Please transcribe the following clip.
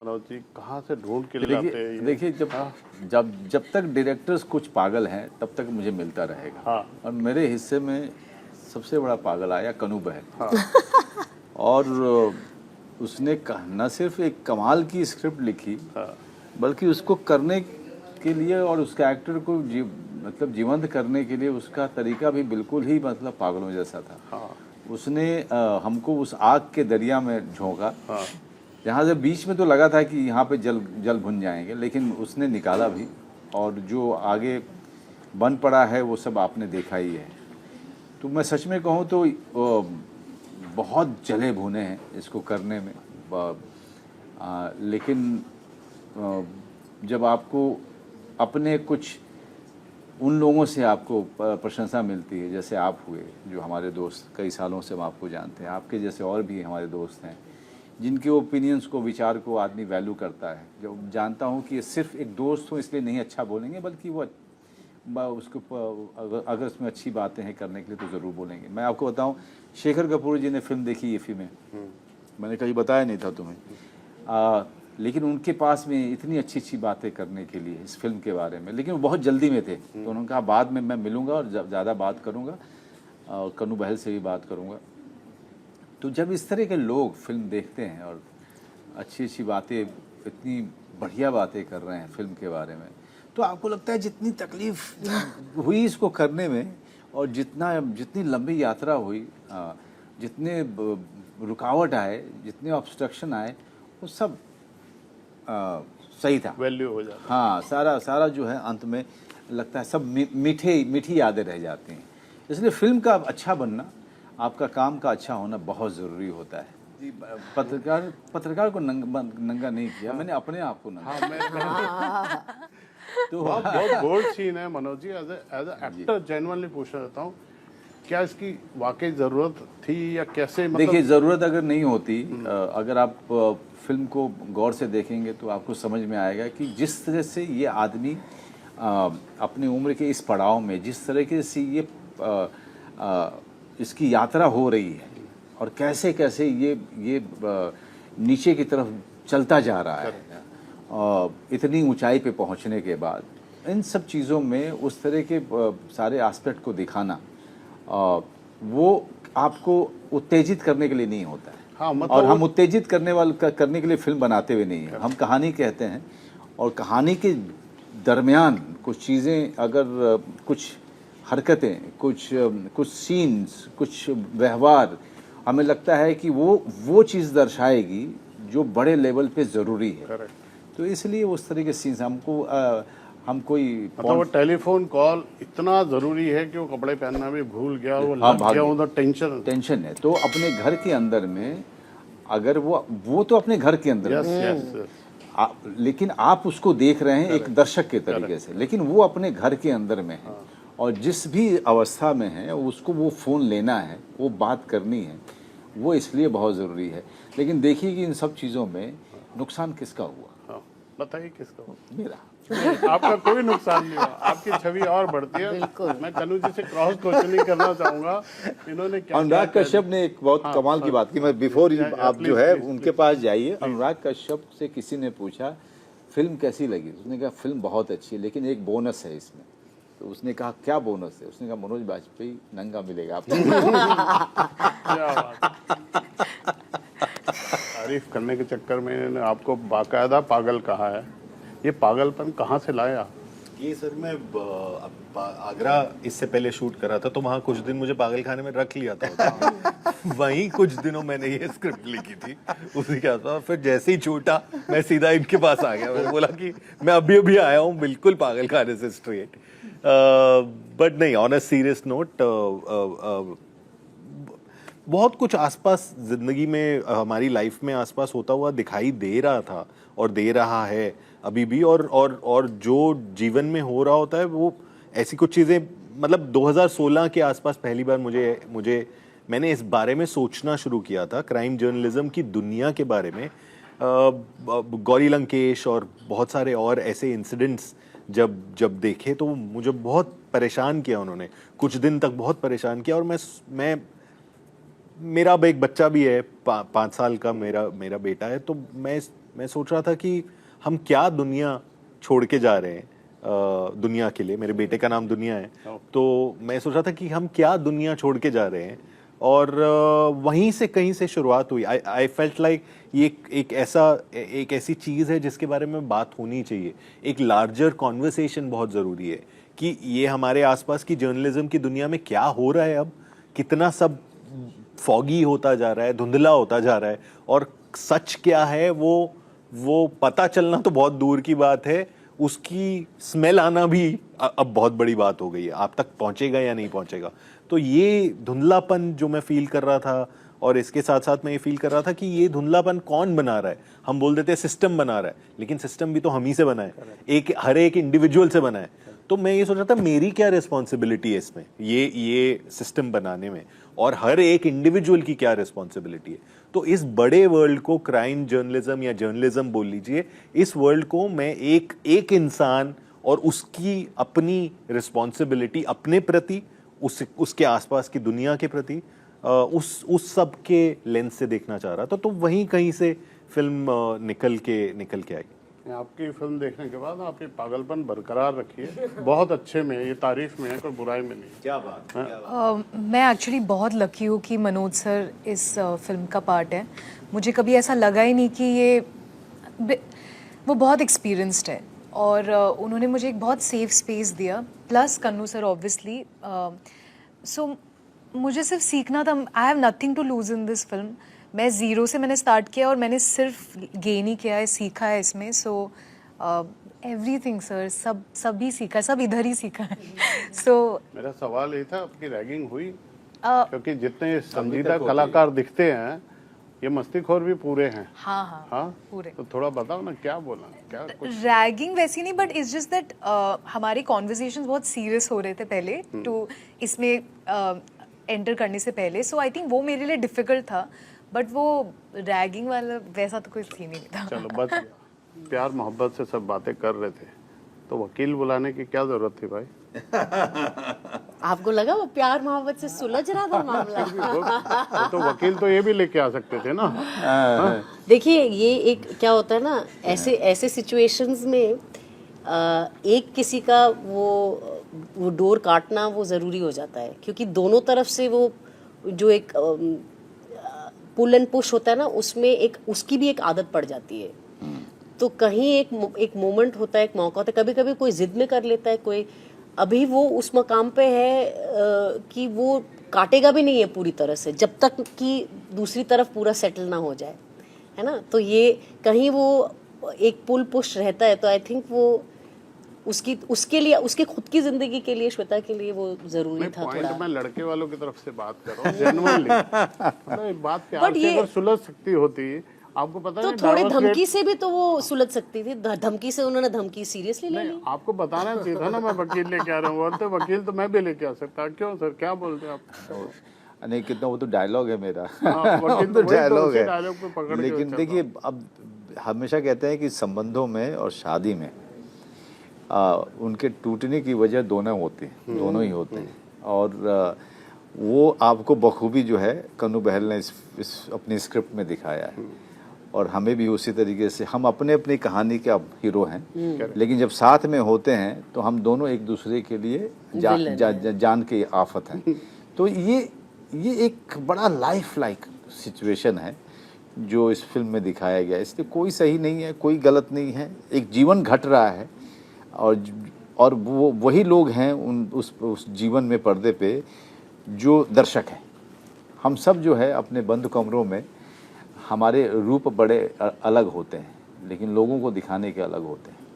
मनोज जी कहाँ से ढूंढ के लाते हैं ये? देखिए जब तक डायरेक्टर्स कुछ पागल हैं तब तक मुझे मिलता रहेगा। हाँ। और मेरे हिस्से में सबसे बड़ा पागल आया कनू बहन। हाँ। और उसने न सिर्फ एक कमाल की स्क्रिप्ट लिखी, हाँ। बल्कि उसको करने के लिए और उसके एक्टर को मतलब जीवंत करने के लिए उसका तरीका भी बिल्कुल ही मतलब पागलों जैसा था। हाँ। उसने हमको उस आग के दरिया में झोंका, हाँ। जहाँ से बीच में तो लगा था कि यहाँ पे जल भुन जाएंगे, लेकिन उसने निकाला भी। और जो आगे बन पड़ा है वो सब आपने देखा ही है। तो मैं सच में कहूँ तो बहुत जले भुने हैं इसको करने में। लेकिन जब आपको अपने कुछ उन लोगों से आपको प्रशंसा मिलती है, जैसे आप हुए, जो हमारे दोस्त, कई सालों से हम आपको जानते हैं, आपके जैसे और भी हमारे दोस्त हैं जिनके ओपिनियंस को, विचार को आदमी वैल्यू करता है। जो जानता हूँ कि ये सिर्फ एक दोस्त हो इसलिए नहीं अच्छा बोलेंगे, बल्कि वो उसको अगर उसमें अच्छी बातें हैं करने के लिए तो ज़रूर बोलेंगे। मैं आपको बताऊँ, शेखर कपूर जी ने फिल्म देखी ये फिल्में, मैंने कहीं बताया नहीं था तुम्हें, लेकिन उनके पास में इतनी अच्छी अच्छी बातें करने के लिए इस फिल्म के बारे में, लेकिन वो बहुत जल्दी में थे। तो उन्होंने कहा बाद में मैं मिलूँगा और ज़्यादा बात करूँगा, कनू बहल से भी बात करूँगा। तो जब इस तरह के लोग फिल्म देखते हैं और अच्छी अच्छी बातें, इतनी बढ़िया बातें कर रहे हैं फिल्म के बारे में, तो आपको लगता है जितनी तकलीफ हुई इसको करने में और जितनी लंबी यात्रा हुई, जितने रुकावट आए, जितने ऑब्स्ट्रक्शन आए, वो सब सही था, वैल्यू हो जाता है। हाँ, सारा जो है अंत में लगता है सब मीठी यादें रह जाती हैं। इसलिए फिल्म का अच्छा बनना, आपका काम का अच्छा होना बहुत ज़रूरी होता है जी। पत्रकार को नंगा नहीं किया मैंने, अपने आप को नंगा। हाँ, तो बहुत बोल्ड सीन है Manoj ji. As actor genuinely पूछना चाहता हूँ, क्या इसकी वाकई ज़रूरत थी या कैसे? मतलब देखिए, ज़रूरत अगर नहीं होती, अगर आप फिल्म को गौर से देखेंगे तो आपको समझ में आएगा कि जिस तरह से ये आदमी अपनी उम्र के इस पड़ाव में, जिस तरीके से ये इसकी यात्रा हो रही है और कैसे कैसे ये नीचे की तरफ चलता जा रहा है, इतनी ऊंचाई पे पहुंचने के बाद, इन सब चीज़ों में उस तरह के सारे एस्पेक्ट को दिखाना, वो आपको उत्तेजित करने के लिए नहीं होता है। हाँ, मतलब और हम उत्तेजित करने के लिए फिल्म बनाते हुए नहीं है, हम कहानी कहते हैं। और कहानी के दरमियान कुछ चीज़ें, अगर कुछ हरकतें, कुछ सीन्स, कुछ व्यवहार हमें लगता है कि वो चीज़ दर्शाएगी जो बड़े लेवल पे ज़रूरी है। Correct. तो इसलिए उस तरह के सीन्स हमको हम कोई मतलब वो टेलीफोन कॉल इतना ज़रूरी है कि वो कपड़े पहनना भी भूल गया, वो हाँ, लग गया, उधर टेंशन है। तो अपने घर के अंदर में, अगर वो तो अपने घर के अंदर में, लेकिन आप उसको देख रहे हैं एक दर्शक के तरीके से, लेकिन वो अपने घर के अंदर में है। और जिस भी अवस्था में है उसको वो फ़ोन लेना है, वो बात करनी है, वो इसलिए बहुत ज़रूरी है। लेकिन देखिए कि इन सब चीज़ों में नुकसान किसका हुआ? बताइए किसका हुआ? मेरा। आपका कोई नुकसान नहीं हुआ, आपकी छवि और बढ़ती है। मैं कनू जी से क्रॉस क्वेश्चनिंग करना चाहूंगा, इन्होंने क्या अनुराग कश्यप ने एक बहुत कमाल की बात की। मैं बिफोर आप जो है उनके पास जाइए, अनुराग कश्यप से किसी ने पूछा फिल्म कैसी लगी, उसने कहा फिल्म बहुत अच्छी है, लेकिन एक बोनस है इसमें। तो उसने कहा क्या बोनस है? उसने कहा मनोज बाजपेयी नंगा मिलेगा आपको। तारीफ करने के चक्कर में इन्होंने आपको बाकायदा पागल कहा है। ये पागलपन कहाँ से लाया? ये सर, मैं आगरा इससे पहले शूट करा था, तो वहाँ कुछ दिन मुझे पागल खाने में रख लिया था। वहीं कुछ दिनों मैंने ये स्क्रिप्ट लिखी थी, उसी के आसपास। फिर जैसे ही छूटा मैं सीधा इनके पास आ गया। मैंने बोला कि मैं अभी आया हूँ बिल्कुल पागल खाने से स्ट्रेट। बट नहीं, ऑन अ सीरियस नोट, बहुत कुछ आसपास ज़िंदगी में, हमारी लाइफ में आसपास होता हुआ दिखाई दे रहा था और दे रहा है अभी भी। और जो जीवन में हो रहा होता है वो ऐसी कुछ चीज़ें, मतलब 2016 के आसपास पहली बार मैंने इस बारे में सोचना शुरू किया था, क्राइम जर्नलिज्म की दुनिया के बारे में। गौरी लंकेश और बहुत सारे और ऐसे इंसिडेंट्स जब देखे तो मुझे बहुत परेशान किया उन्होंने, कुछ दिन तक बहुत परेशान किया। और मैं मेरा अब एक बच्चा भी है, 5 साल का मेरा बेटा है, तो मैं मैं सोच रहा था कि हम क्या दुनिया छोड़ के जा रहे हैं दुनिया के लिए। मेरे बेटे का नाम दुनिया है, तो मैं सोच रहा था कि हम क्या दुनिया छोड़ के जा रहे हैं, और वहीं से कहीं से शुरुआत हुई। आई फेल्ट लाइक ये एक ऐसी चीज़ है जिसके बारे में बात होनी चाहिए। एक लार्जर कॉन्वर्सेशन बहुत ज़रूरी है कि ये हमारे आसपास की जर्नलिज्म की दुनिया में क्या हो रहा है, अब कितना सब फॉगी होता जा रहा है, धुंधला होता जा रहा है, और सच क्या है वो पता चलना तो बहुत दूर की बात है, उसकी स्मेल आना भी अब बहुत बड़ी बात हो गई है। आप तक पहुंचेगा या नहीं पहुंचेगा। तो ये धुंधलापन जो मैं फील कर रहा था, और इसके साथ साथ मैं ये फील कर रहा था कि ये धुंधलापन कौन बना रहा है। हम बोल देते हैं सिस्टम बना रहा है, लेकिन सिस्टम भी तो हम ही से बना है, हर एक इंडिविजुअल से बना है। तो मैं ये सोच रहा था मेरी क्या रिस्पॉन्सिबिलिटी है इसमें, ये सिस्टम बनाने में, और हर एक इंडिविजुअल की क्या रिस्पॉन्सिबिलिटी है। तो इस बड़े वर्ल्ड को, क्राइम जर्नलिज्म या जर्नलिज्म बोल लीजिए, इस वर्ल्ड को मैं एक इंसान और उसकी अपनी रिस्पॉन्सिबिलिटी अपने प्रति, उसके आसपास की दुनिया के प्रति, उस सब के लेंस से देखना चाह रहा था। तो वहीं कहीं से फिल्म निकल के आई। आपकी फिल्म देखने के बाद आपकी पागलपन बरकरार रखिए, बहुत अच्छे में, ये तारीफ में है, कोई बुराई में नहीं। क्या बात। मैं एक्चुअली बहुत लकी हूँ कि मनोज सर इस फिल्म का पार्ट है। मुझे कभी ऐसा लगा ही नहीं कि वो बहुत एक्सपीरियंस्ड है, और उन्होंने मुझे एक बहुत सेफ स्पेस दिया, plus Kannu sir obviously. So मुझे सिर्फ सीखना था। I have nothing to lose in this film. मैं ज़ीरो से मैंने स्टार्ट किया और मैंने सिर्फ गेन ही किया है, सीखा है इसमें। सो एवरीथिंग सर, सब ही सीखा, सब इधर ही सीखा है। सो मेरा सवाल ये था, आपकी रैगिंग हुई? क्योंकि जितने संजीदा कलाकार दिखते हैं, ये मस्तीखोर भी पूरे हैं। हाँ पूरे। तो थोड़ा बताओ ना, क्या बोला, क्या कुछ? रैगिंग वैसी नहीं, बट इट्स जस्ट दैट हमारे कॉन्वर्सेशंस बहुत सीरियस हो रहे थे पहले, टू इसमें एंटर करने से पहले। सो आई थिंक वो मेरे लिए डिफिकल्ट था, बट वो रैगिंग वाला वैसा तो कोई सीन ही नहीं था। चलो बच गया। प्यार मोहब्बत से सब बातें कर रहे थे, तो वकील बुलाने की क्या जरूरत थी भाई? आपको लगा वो प्यार मोहब्बत से सुलझ रहा था मामला? तो वकील तो ये भी लेके आ सकते थे ना। देखिए, ये एक क्या होता है ना, ऐसे सिचुएशंस में एक किसी का वो डोर काटना वो ज़रूरी हो जाता है, क्योंकि दोनों तरफ से वो जो एक पुल एंड पुश होता है ना, उसमें उसकी भी एक आदत पड़ जाती है। तो कहीं एक मोमेंट होता है, एक मौका होता है। कभी कभी कोई जिद में कर लेता है, कोई अभी वो उस मकाम पे है कि वो काटेगा भी नहीं है पूरी तरह से, जब तक कि दूसरी तरफ पूरा सेटल ना हो जाए, है ना। तो ये कहीं वो एक पुल पुश रहता है। तो आई थिंक वो उसके लिए, उसके खुद की जिंदगी के लिए, श्वेता के लिए वो जरूरी था थोड़ा। मैं लड़के वालों की तरफ से बात कर रहा हूँ जेन्युइनली। मतलब बात प्यार से अगर सुलझ सकती होती, आपको पता तो नहीं, थोड़ी धमकी से भी तो वो सुलझ सकती थी। धमकी से उन्होंने धमकी सीरियसली ले ली। आपको बताना चाहिए था ना, मैं वकील लेके आ रहा हूँ, और तो वकील तो मैं भी लेके आ सकता। क्यों सर, क्या बोलते हैं आप? नहीं, कितना वो तो डायलॉग है मेरा। वकील तो तो डायलॉग है, डायलॉग पे पकड़ के लेकिन देखिए, अब हमेशा कहते हैं कि संबंधों में और शादी में उनके टूटने की वजह दोनों होती हैं, दोनों ही होते हैं। और वो आपको बखूबी जो है कन्नू बहल ने इस अपनी स्क्रिप्ट में दिखाया है, और हमें भी उसी तरीके से, हम अपनी कहानी के अब हीरो हैं, लेकिन जब साथ में होते हैं तो हम दोनों एक दूसरे के लिए जान के आफत हैं। तो ये एक बड़ा लाइफ लाइक सिचुएशन है जो इस फिल्म में दिखाया गया है। इसलिए कोई सही नहीं है, कोई गलत नहीं है, एक जीवन घट रहा है, और वो वही लोग हैं उस जीवन में पर्दे पे जो दर्शक हैं। हम सब जो है अपने बंद कमरों में, हमारे रूप बड़े अलग होते हैं, लेकिन लोगों को दिखाने के अलग होते हैं।